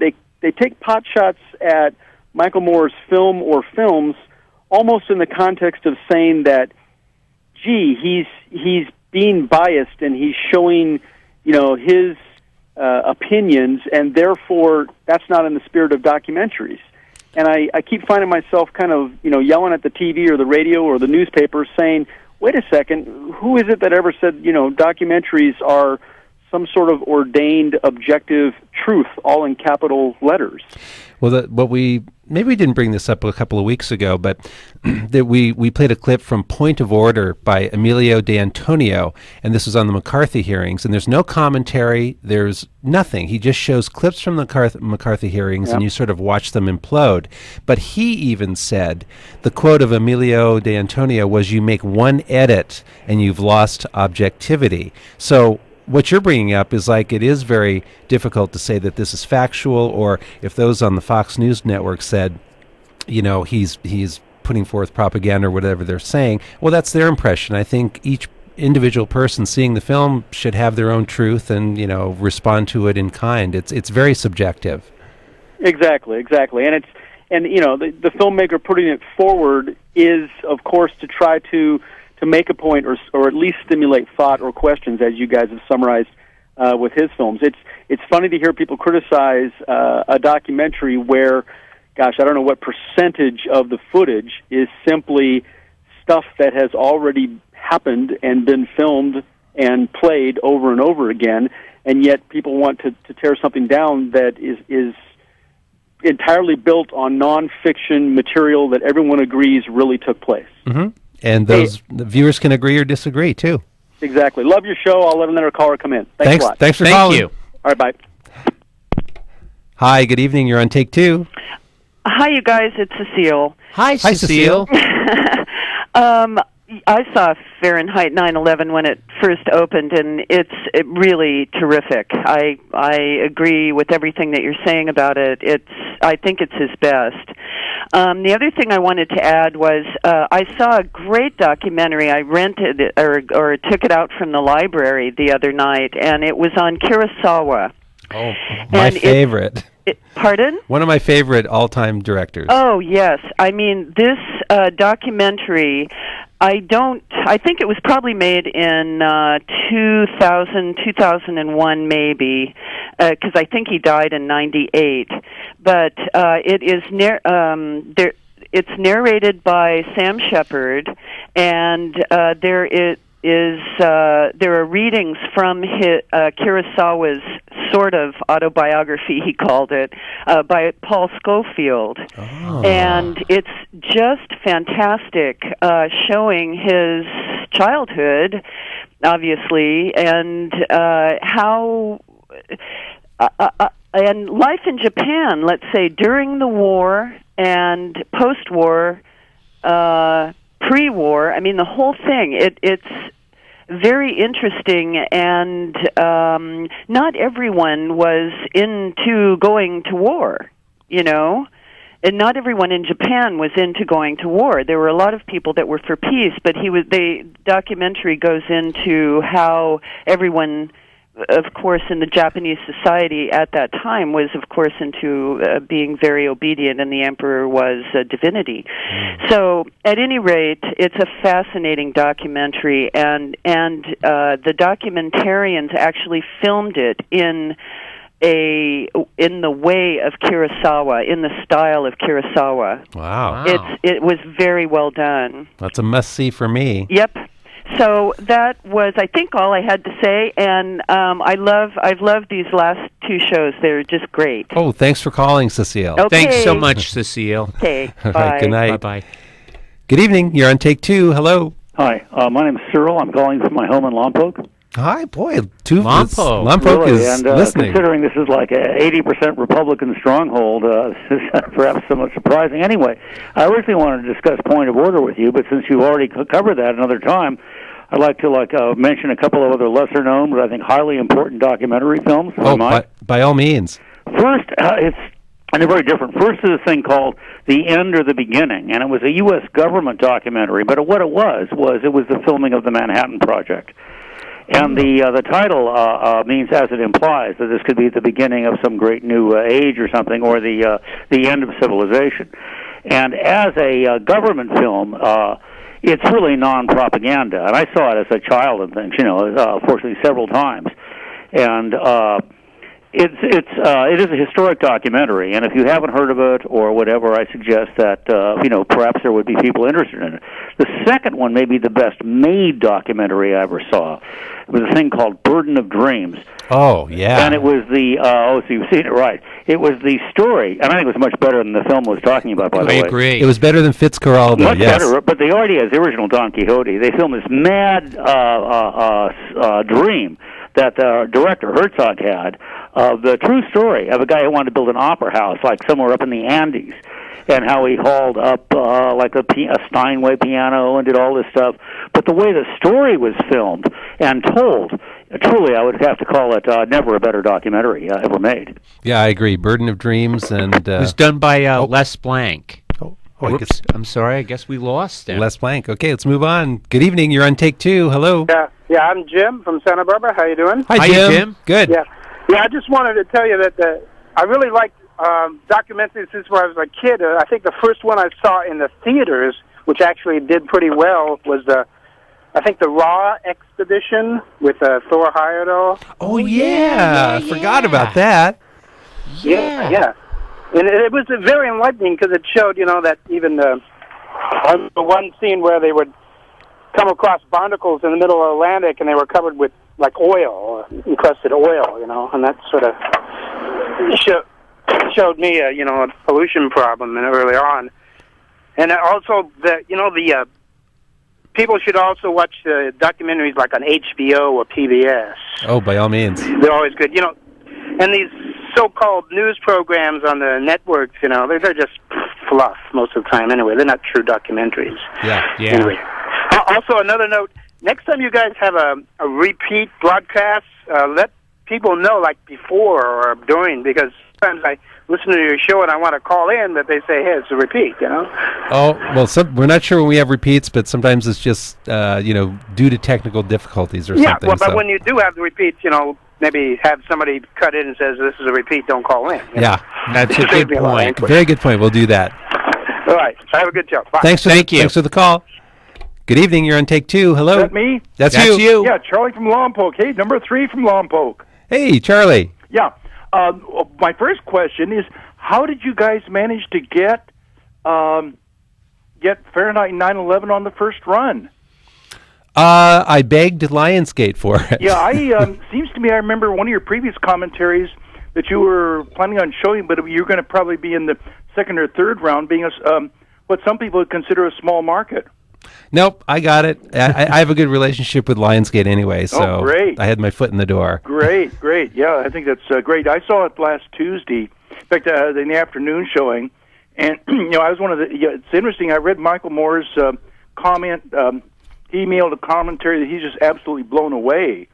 take pot shots at Michael Moore's film or films almost in the context of saying that, gee, he's being biased and he's showing his opinions, and therefore that's not in the spirit of documentaries. And I keep finding myself kind of, yelling at the TV or the radio or the newspaper saying, wait a second, who is it that ever said, documentaries are some sort of ordained objective truth, all in capital letters? Well, maybe we didn't bring this up a couple of weeks ago, but that we played a clip from Point of Order by Emilio D'Antonio, and this was on the McCarthy hearings, and there's no commentary, there's nothing. He just shows clips from the McCarthy hearings, and you sort of watch them implode. But he even said, the quote of Emilio D'Antonio was, "You make one edit and you've lost objectivity." So what you're bringing up is like it is very difficult to say that this is factual, or if those on the Fox News network said, he's putting forth propaganda or whatever they're saying, well, that's their impression. I think each individual person seeing the film should have their own truth and, respond to it in kind. It's very subjective. Exactly. And the filmmaker putting it forward is, of course, to try to make a point or at least stimulate thought or questions, as you guys have summarized with his films. It's funny to hear people criticize a documentary where, gosh, I don't know what percentage of the footage is simply stuff that has already happened and been filmed and played over and over again, and yet people want to tear something down that is entirely built on nonfiction material that everyone agrees really took place. Mm-hmm. And the viewers can agree or disagree, too. Exactly. Love your show. I'll let another caller come in. Thanks a lot. Thanks for calling. Thank you. All right, bye. Hi, good evening. You're on Take Two. Hi, you guys. It's Cecile. Hi, Cecile. I saw Fahrenheit 9/11 when it first opened, and it's really terrific. I agree with everything that you're saying about it. I think it's his best. The other thing I wanted to add was I saw a great documentary. I rented it or took it out from the library the other night, and it was on Kurosawa. Oh, my favorite. Pardon? One of my favorite all-time directors. Oh, yes. I mean, this documentary, I think it was probably made in 2001 maybe, because I think he died in 98. But it is it's narrated by Sam Shepard, and there are readings from Kurosawa's sort of autobiography, he called it, by Paul Scofield. Oh. And it's just fantastic, showing his childhood, obviously, and how and life in Japan, let's say during the war and post-war, pre-war, I mean, the whole thing, it's very interesting, and not everyone was into going to war, you know? And not everyone in Japan was into going to war. There were a lot of people that were for peace, but the documentary goes into how everyone, of course, in the Japanese society at that time was, of course, into being very obedient, and the emperor was a divinity. So, at any rate, it's a fascinating documentary, and the documentarians actually filmed it in the way of Kurosawa, in the style of Kurosawa. Wow. It was very well done. That's a must-see for me. Yep. So that was, I think, all I had to say, and I've loved these last two shows. They're just great. Oh, thanks for calling, Cecile. Okay. Thanks so much, Cecile. Okay, All bye. right, good night. Bye-bye. Good evening. You're on Take Two. Hello. Hi, my name is Cyril. I'm calling from my home in Lompoc. Hi, boy. Lompoc Lompoc is and, listening. Considering this is like a 80% Republican stronghold, this is perhaps somewhat surprising. Anyway, I originally wanted to discuss Point of Order with you, but since you've already covered that another time, I'd like to mention a couple of other lesser-known, but I think highly important documentary films. Oh, by all means. First, and they're very different. First is a thing called The End or the Beginning, and it was a U.S. government documentary, but what it was the filming of the Manhattan Project. And the title means, as it implies, that this could be the beginning of some great new age or something, or the end of civilization. And as a government film, it's really non-propaganda. And I saw it as a child and things, fortunately several times. And it is a historic documentary. And if you haven't heard of it or whatever, I suggest that perhaps there would be people interested in it. The second one may be the best made documentary I ever saw. It was a thing called Burden of Dreams. Oh, yeah. And it was so you've seen it right. It was the story, and I think it was much better than the film was talking about, by the way. I agree. It was better than Fitzcarraldo, Much yes. better, but the idea is the original Don Quixote. They filmed this mad dream that the director, Herzog, had of the true story of a guy who wanted to build an opera house, like somewhere up in the Andes, and how he hauled up like a Steinway piano and did all this stuff. But the way the story was filmed and told, truly, I would have to call it never a better documentary ever made. Yeah, I agree. Burden of Dreams and... it was done by Les Blank. I guess, I'm sorry, I guess we lost him. Les Blank. Okay, let's move on. Good evening. You're on Take Two. Hello. Yeah, I'm Jim from Santa Barbara. How you doing? Hi, Jim. Good. Yeah, I just wanted to tell you that I really liked documentaries since when I was a kid. I think the first one I saw in the theaters, which actually did pretty well, was the Ra expedition with Thor Heyerdahl. Oh, yeah. I forgot about that. Yeah. And it was very enlightening because it showed, that even the one scene where they would come across barnacles in the middle of the Atlantic and they were covered with, like, oil, encrusted oil, and that sort of showed me, a pollution problem early on. And also, the people should also watch documentaries like on HBO or PBS. Oh, by all means. They're always good. And these so-called news programs on the networks, they're just fluff most of the time anyway. They're not true documentaries. Yeah. Anyway. Also, another note, next time you guys have a repeat broadcast, let people know, like, before or during, because sometimes I listen to your show and I want to call in, but they say, hey, it's a repeat, Oh, well, we're not sure when we have repeats, but sometimes it's just, due to technical difficulties or something. Yeah, but when you do have the repeats, maybe have somebody cut in and says, this is a repeat, don't call in. Yeah, that's a good point. Very good point. We'll do that. All right. Have a good show. Bye. Thank you. Thanks for the call. Good evening. You're on Take Two. Hello. Is that me? That's you. Yeah, Charlie from Lompoc. Hey, number 3 from Lompoc. Hey, Charlie. Yeah. My first question is, how did you guys manage to get Fahrenheit 9/11 on the first run? I begged Lionsgate for it. Yeah, seems to me I remember one of your previous commentaries that you were planning on showing, but you're going to probably be in the second or third round, being what some people would consider a small market. Nope, I got it. I have a good relationship with Lionsgate anyway, so great. I had my foot in the door. Great. Yeah, I think that's great. I saw it last Tuesday. In fact, in the afternoon showing, and I was one of the. It's interesting. I read Michael Moore's comment. He emailed a commentary that he's just absolutely blown away,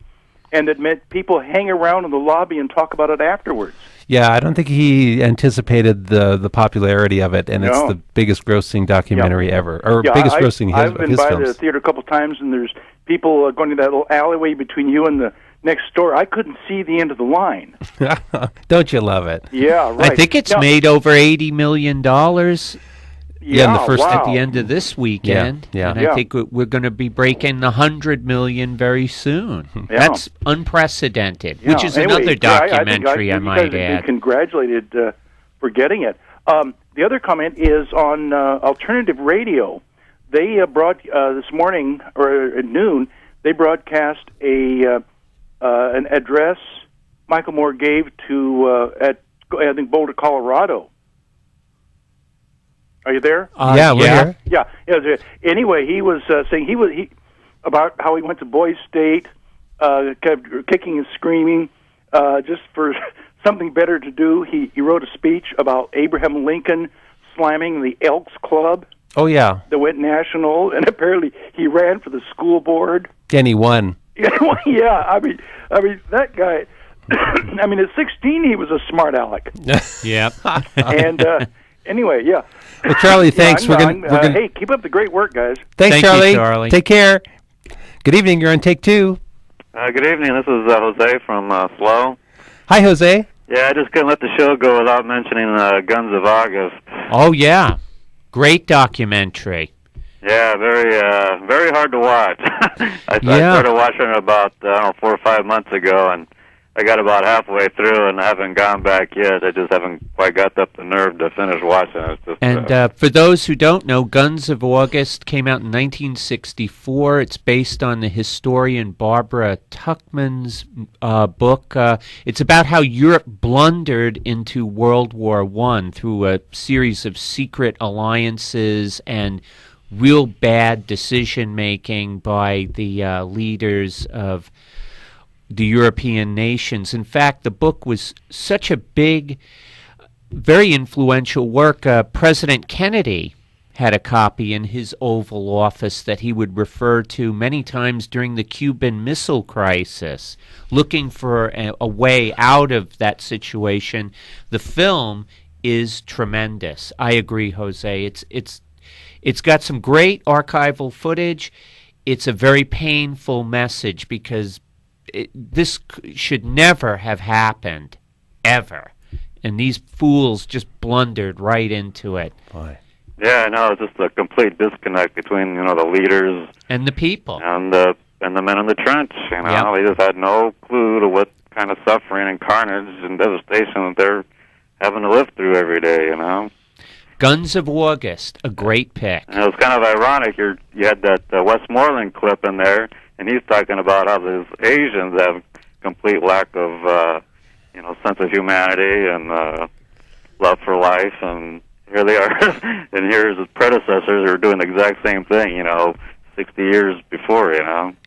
and that meant people hang around in the lobby and talk about it afterwards. Yeah, I don't think he anticipated the popularity of it, and it's the biggest grossing documentary ever, or biggest grossing I've of been his by films. the theater a couple times, and there's people going to that little alleyway between you and the next door. I couldn't see the end of the line. Don't you love it? Yeah, right. I think it's made over $80 million. Yeah, in the first at the end of this weekend. Yeah. And I think we're going to be breaking the 100 million very soon. That's unprecedented, which is another documentary I might add. Congratulated for getting it. The other comment is on alternative radio. They this morning or at noon. They broadcast an address Michael Moore gave to at I think Boulder, Colorado. Are you there? Yeah, we're here. Yeah. Anyway, he was saying he about how he went to Boise State, kept kicking and screaming, just for something better to do. He wrote a speech about Abraham Lincoln slamming the Elks Club. Oh yeah. That went national, and apparently he ran for the school board. And he won. Yeah, I mean that guy. I mean, at 16, he was a smart aleck. Yeah. And anyway, yeah. Well, Charlie, thanks. We're gonna hey, keep up the great work, guys. Thanks, Thank Charlie. you, Charlie. Take care. Good evening. You're on take two. Good evening. This is Jose from SLO. Hi, Jose. Yeah, I just couldn't let the show go without mentioning Guns of August. Oh yeah, great documentary. Yeah, very hard to watch. I started watching it about 4 or 5 months ago, and I got about halfway through and I haven't gone back yet. I just haven't quite got up the nerve to finish watching it. Just, and for those who don't know, Guns of August came out in 1964. It's based on the historian Barbara Tuchman's book. It's about how Europe blundered into World War I through a series of secret alliances and real bad decision-making by the leaders of the European nations. In fact, the book was such a big, very influential work. President Kennedy had a copy in his Oval Office that he would refer to many times during the Cuban Missile Crisis, looking for a way out of that situation. The film is tremendous. I agree, Jose. It's got some great archival footage. It's a very painful message because this should never have happened, ever. And these fools just blundered right into it. Boy. Yeah, I know. It's just a complete disconnect between the leaders and the people and the men in the trench. They just had no clue to what kind of suffering and carnage and devastation that they're having to live through every day. Guns of August, a great pick. And it was kind of ironic. You had that Westmoreland clip in there, and he's talking about how these Asians have complete lack of, sense of humanity and love for life, and here they are, and here's his predecessors who are doing the exact same thing, 60 years before,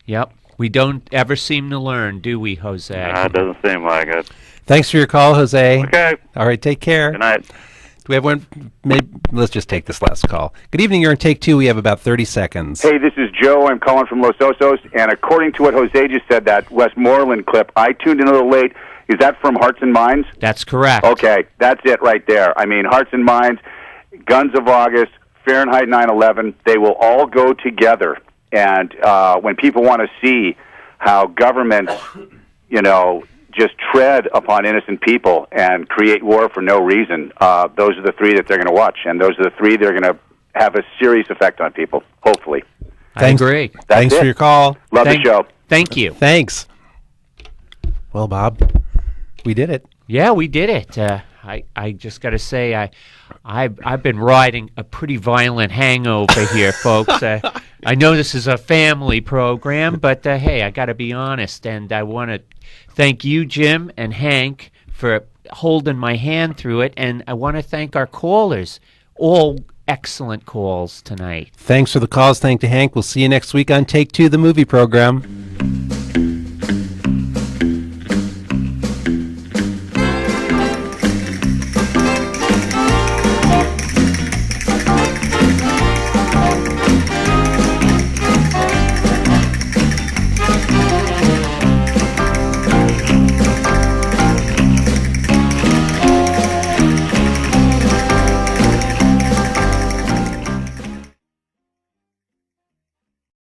Yep. We don't ever seem to learn, do we, Jose? It doesn't seem like it. Thanks for your call, Jose. Okay. All right, take care. Good night. Do we have one? Maybe let's just take this last call. Good evening. You're on take two. We have about 30 seconds. Hey, this is Joe. I'm calling from Los Osos, and according to what Jose just said, that Westmoreland clip, I tuned in a little late. Is that from Hearts and Minds? That's correct. Okay, that's it right there. I mean, Hearts and Minds, Guns of August, Fahrenheit 9/11, they will all go together. And when people want to see how governments, just tread upon innocent people and create war for no reason, those are the three that they're going to watch, and those are the three that are going to have a serious effect on people, hopefully. Thanks. I agree. Thanks for your call. Love the show. Thank you. Thanks. Well, Bob, we did it. Yeah, we did it. I just got to say, I've been riding a pretty violent hangover here, folks. I know this is a family program, but hey, I got to be honest, and I want to thank you, Jim and Hank, for holding my hand through it, and I want to thank our callers, all excellent calls tonight. Thanks for the calls. Thank you, Hank. We'll see you next week on Take Two, the movie program.